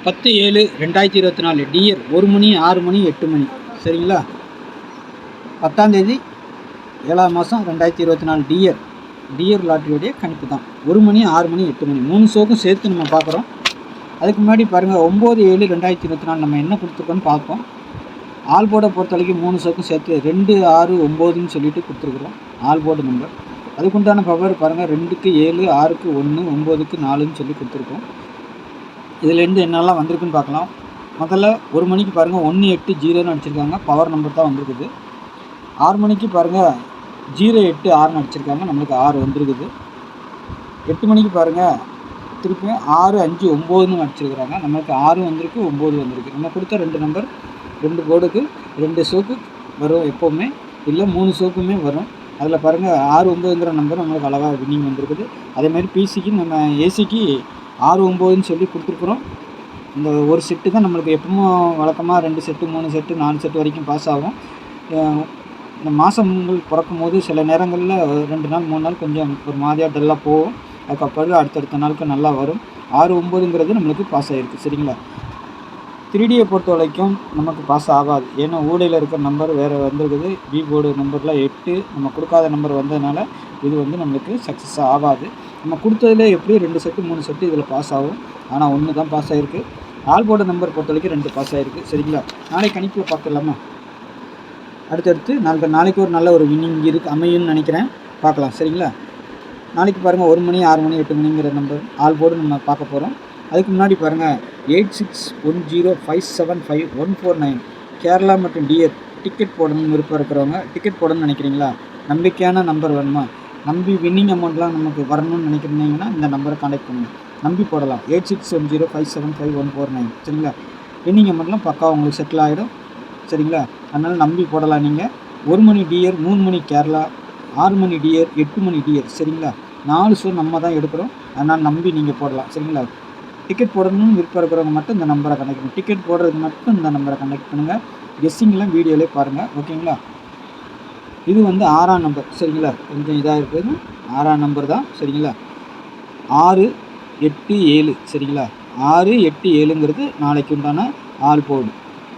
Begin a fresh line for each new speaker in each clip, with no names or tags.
10/7/2024 dear 1 மணி 6 மணி 8 மணி சரிங்களா. 10ஆம் தேதி 7ஆம் மாதம் 2024 டியர் லாட்டரியோடைய கணிப்பு தான். 1 மணி 6 மணி 8 மணி 3 ஷோக்கும் சேர்த்து நம்ம பார்க்குறோம். அதுக்கு முன்னாடி பாருங்கள் 9/7/2024 நம்ம என்ன கொடுத்துருக்கோன்னு பார்ப்போம். ஆல் போர்டை பொறுத்த வரைக்கும் 3 ஷோக்கும் சேர்த்து 2 6 9ன்னு சொல்லிட்டு கொடுத்துருக்குறோம் ஆல் போர்டு நம்பர். அதுக்குண்டான பவர் பாருங்கள் 2க்கு 7 6க்கு 1 9க்கு 4ன்னு சொல்லி கொடுத்துருக்கோம். இதுலேருந்து என்னெல்லாம் வந்திருக்குன்னு பார்க்கலாம். முதல்ல 1 மணிக்கு பாருங்கள் 180ன்னு அடிச்சிருக்காங்க, பவர் நம்பர் தான் வந்திருக்குது. 6 மணிக்கு பாருங்கள் 086ன்னு அடிச்சிருக்காங்க, நம்மளுக்கு 6 வந்திருக்குது. 8 மணிக்கு பாருங்கள் திருப்பியும் 659ன்னு அடிச்சிருக்கிறாங்க, நம்மளுக்கு 6 வந்திருக்கு 9 வந்திருக்கு. நம்ம கொடுத்த 2 நம்பர் 2 போர்டுக்கு 2 ஷோக்கு வரும் எப்போவுமே, இல்லை 3 ஷோக்குமே வரும். அதில் பாருங்கள் 6-9ங்கிற நம்பர் நம்மளுக்கு அழகாக வின்னிங் வந்திருக்குது. அதேமாதிரி பிசிக்கு நம்ம ஏசிக்கு 6-9ன்னு சொல்லி கொடுத்துருக்குறோம். இந்த ஒரு செட்டு தான் நம்மளுக்கு எப்பவும் வழக்கமாக 2 செட்டு 3 செட்டு 4 செட்டு வரைக்கும் பாஸ் ஆகும். இந்த மாதங்கள் பிறக்கும் போது சில நேரங்களில் 2 நாள் 3 நாள் கொஞ்சம் ஒரு மாதிரியாக டல்லாக போகும். அதுக்கப்புறம் அடுத்தடுத்த நாளுக்கு நல்லா வரும். 6-9ங்கிறது நம்மளுக்கு பாஸ் ஆகிருக்கு சரிங்களா. 3Dயை பொறுத்த வரைக்கும் நமக்கு பாஸ் ஆகாது, ஏன்னா ஊடையில் இருக்கிற நம்பர் வேறு வந்திருக்குது. பி போர்டு நம்பரில் 8 நம்ம கொடுக்காத நம்பர் வந்ததுனால இது நம்மளுக்கு சக்ஸஸ் ஆகாது. நம்ம கொடுத்ததுல எப்படியும் 2 செட்டு 3 செட்டு இதில் பாஸ் ஆகும், ஆனால் 1 தான் பாஸ் ஆகிருக்கு. ஆல் போர்டு நம்பர் பொறுத்த வரைக்கும் 2 பாஸ் ஆகிருக்கு சரிங்களா. நாளைக்கு கணிப்பில் பார்த்துடலாமா. அடுத்தடுத்து நாளைக்கு ஒரு நல்ல ஒரு வின்னிங் அமையும்னு நினைக்கிறேன், பார்க்கலாம் சரிங்களா. நாளைக்கு பாருங்கள் 1 மணி 6 மணி 8 மணிங்கிற நம்பர் ஆல் போர்டு நம்ம பார்க்க போகிறோம். அதுக்கு முன்னாடி பாருங்கள் 8610575149 கேரளா மற்றும் டியர் டிக்கெட் போடணும்னு விருப்பம் இருக்கிறவங்க டிக்கெட் போடணும்னு நினைக்கிறீங்களா, நம்பிக்கையான நம்பர் வேணுமா, நம்பி வின்னிங் அமௌண்ட்லாம் நமக்கு வரணும்னு நினைக்கிறீங்கன்னா இந்த நம்பரை கான்டாக்ட் பண்ணுங்கள், நம்பி போடலாம். 8610575149 சரிங்களா. வின்னிங் அமௌண்ட்லாம் பக்கா உங்களுக்கு செட்டில் ஆகிடும் சரிங்களா. அதனால் நம்பி போடலாம். நீங்கள் 1 மணி டியர் 3 மணி கேரளா 6 மணி டியர் 8 மணி டியர் சரிங்களா. 4 ஷோ நம்ம தான் எடுக்கிறோம், அதனால் நம்பி நீங்கள் போடலாம் சரிங்களா. டிக்கெட் போடணும்னு விருப்பம் இருக்கிறவங்க மட்டும் இந்த நம்பரை கனெக்ட் பண்ணுங்கள். டிக்கெட் போடுறதுக்கு மட்டும் இந்த நம்பரை கனெக்ட் பண்ணுங்கள். கெஸ்ஸிங்லாம் வீடியோவிலே பாருங்கள் ஓகேங்களா. இது 6ஆம் நம்பர் சரிங்களா, கொஞ்சம் இதாக இருக்குது 6ஆம் நம்பர் தான் சரிங்களா. 6-8-7 சரிங்களா. 6-8-7ங்கிறது நாளைக்கு உண்டான ஆல் போர்டு,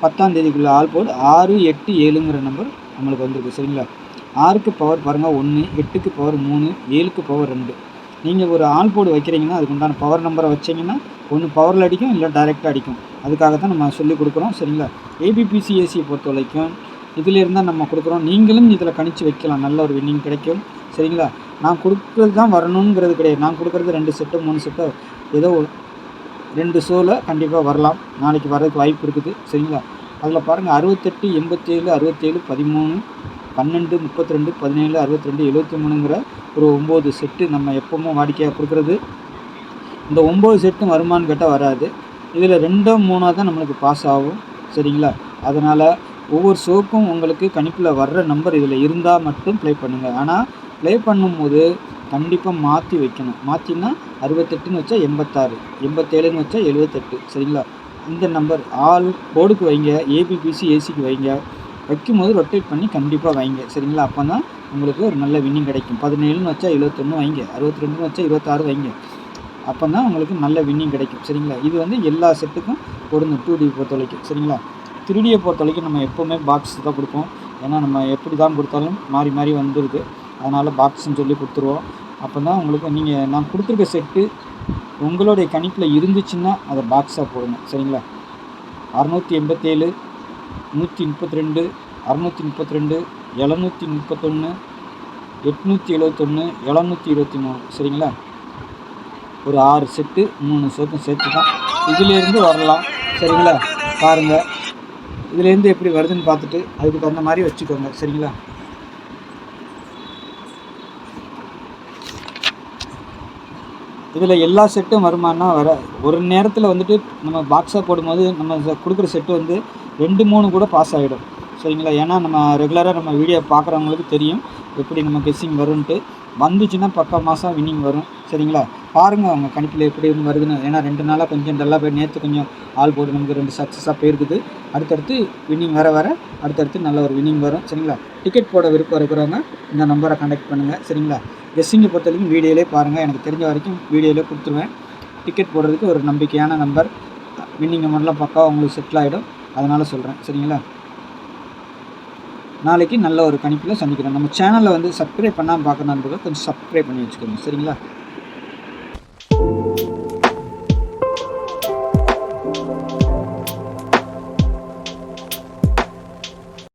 10ஆம் தேதிக்குள்ள ஆல் போர்டு 6-8-7ங்கிற நம்பர் நம்மளுக்கு வந்திருக்கு சரிங்களா. 6க்கு பவர் பாருங்கள் 1, 8க்கு பவர் 3, 7க்கு பவர் 2. நீங்கள் ஒரு ஆல் போர்டு வைக்கிறீங்கன்னா அதுக்கு உண்டான பவர் நம்பரை வச்சிங்கன்னா ஒன்று பவரில் அடிக்கும், இல்லை டைரெக்டாக அடிக்கும். அதுக்காக தான் நம்ம சொல்லிக் கொடுக்குறோம் சரிங்களா. ஏபிபிசி ஏசியை பொறுத்த வரைக்கும் இதில் இருந்தால் நம்ம கொடுக்குறோம். நீங்களும் இதில் கணிச்சு வைக்கலாம், நல்ல ஒரு வின்னிங் கிடைக்கும் சரிங்களா. நான் கொடுக்குறது தான் வரணுங்கிறது கிடையாது, நான் கொடுக்குறது 2 செட்டோ 3 செட்டோ ஏதோ 2 ஷோவில் கண்டிப்பாக வரலாம், நாளைக்கு வர்றதுக்கு வாய்ப்பு இருக்குது சரிங்களா. அதில் பாருங்கள் 68 87 67 13 12 32 17 62 73ங்கிற ஒரு 9 செட்டு நம்ம எப்போவும் வாடிக்கையாக கொடுக்குறது. இந்த 9 செட்டும் வருமானு கேட்டால் வராது, இதில் 2 3 தான் நம்மளுக்கு பாஸ் ஆகும் சரிங்களா. அதனால் ஒவ்வொரு ஷோக்கும் உங்களுக்கு கணிப்பில் வர்ற நம்பர் இதில் இருந்தால் மட்டும் ப்ளே பண்ணுங்கள். ஆனால் ப்ளே பண்ணும்போது கண்டிப்பாக மாற்றி வைக்கணும். மாற்றினா 68ன்னு வச்சா 86, 87ன்னு வச்சா 78 சரிங்களா. இந்த நம்பர் ஆல் போர்டுக்கு வைங்க, ஏபிபிசி ஏசிக்கு வைங்க, வைக்கும்போது ரொட்டேட் பண்ணி கண்டிப்பாக வைங்க சரிங்களா. அப்போ தான் உங்களுக்கு ஒரு நல்ல வின்னிங் கிடைக்கும். 17ன்னு வச்சா 71 வைங்க, 62ன்னு வச்சா 26 வைங்க, அப்போ தான் உங்களுக்கு நல்ல வின்னிங் கிடைக்கும் சரிங்களா. இது எல்லா செட்டுக்கும் பொருந்தும் 2D பொறுத்த வரைக்கும் சரிங்களா. 3Dயை பொறுத்த வரைக்கும் நம்ம எப்போவுமே பாக்ஸ் தான் கொடுப்போம், ஏன்னா நம்ம எப்படி தான் கொடுத்தாலும் மாறி மாறி வந்துருக்கு, அதனால் பாக்ஸ்ன்னு சொல்லி கொடுத்துருவோம். அப்போ தான் உங்களுக்கு நான் கொடுத்துருக்க செட்டு உங்களுடைய கணிப்பில் இருந்துச்சுன்னா அதை பாக்ஸாக போடுங்க சரிங்களா. 687 132 632 731 871 723 சரிங்களா. ஒரு 6 செட்டு 3 ஷோக்கும் சேர்த்து தான் இதிலேருந்து வரலாம் சரிங்களா. பாருங்கள் இதிலேருந்து எப்படி வருதுன்னு பார்த்துட்டு அதுக்கு தகுந்த மாதிரி வச்சுக்கோங்க சரிங்களா. இதில் எல்லா செட்டும் வருமானா வர ஒரு நேரத்தில் நம்ம பாக்ஸாக போடும்போது நம்ம கொடுக்குற செட்டு 2 3 கூட பாஸ் ஆகிடும் சரிங்களா. ஏன்னா நம்ம ரெகுலராக நம்ம வீடியோ பார்க்குறவங்களுக்கு தெரியும் எப்படி நம்ம கெஸ்ஸிங் வரும்ன்ட்டு. வந்துச்சுன்னா பக்கா மாதம் வின்னிங் வரும் சரிங்களா. பாருங்கள் அவங்க கணிப்பில் எப்படி வருதுன்னு, ஏன்னா 2 நாளாக கொஞ்சம் டல்லாக போய் நேற்று கொஞ்சம் ஆல் போர்டு நமக்கு 2 சக்ஸஸாக போயிருக்குது. அடுத்தடுத்து வின்னிங் வர அடுத்தடுத்து நல்ல ஒரு வின்னிங் வரும் சரிங்களா. டிக்கெட் போட விருப்பம் இருக்கிறவங்க இந்த நம்பரை கான்டாக்ட் பண்ணுங்கள் சரிங்களா. கெஸ்ஸிங்கை பொறுத்த வரைக்கும் வீடியோவிலே பாருங்கள், எனக்கு தெரிஞ்ச வரைக்கும் வீடியோவிலே கொடுத்துருவேன். டிக்கெட் போடுறதுக்கு ஒரு நம்பிக்கையான நம்பர், வின்னிங் அமௌண்ட்லாம் பக்காவாக உங்களுக்கு செட்டில் ஆகிடும். அதனால் சொல்கிறேன் சரிங்களா. நாளைக்கு நல்ல ஒரு கணிப்பில் சந்திக்கிறேன். நம்ம சேனலில் வந்து சப்ஸ்கிரைப் பண்ணாமல் பார்க்குற நண்பர்கள் கொஞ்சம் சப்ஸ்கிரைப் பண்ணி வச்சுக்கோங்க சரிங்களா.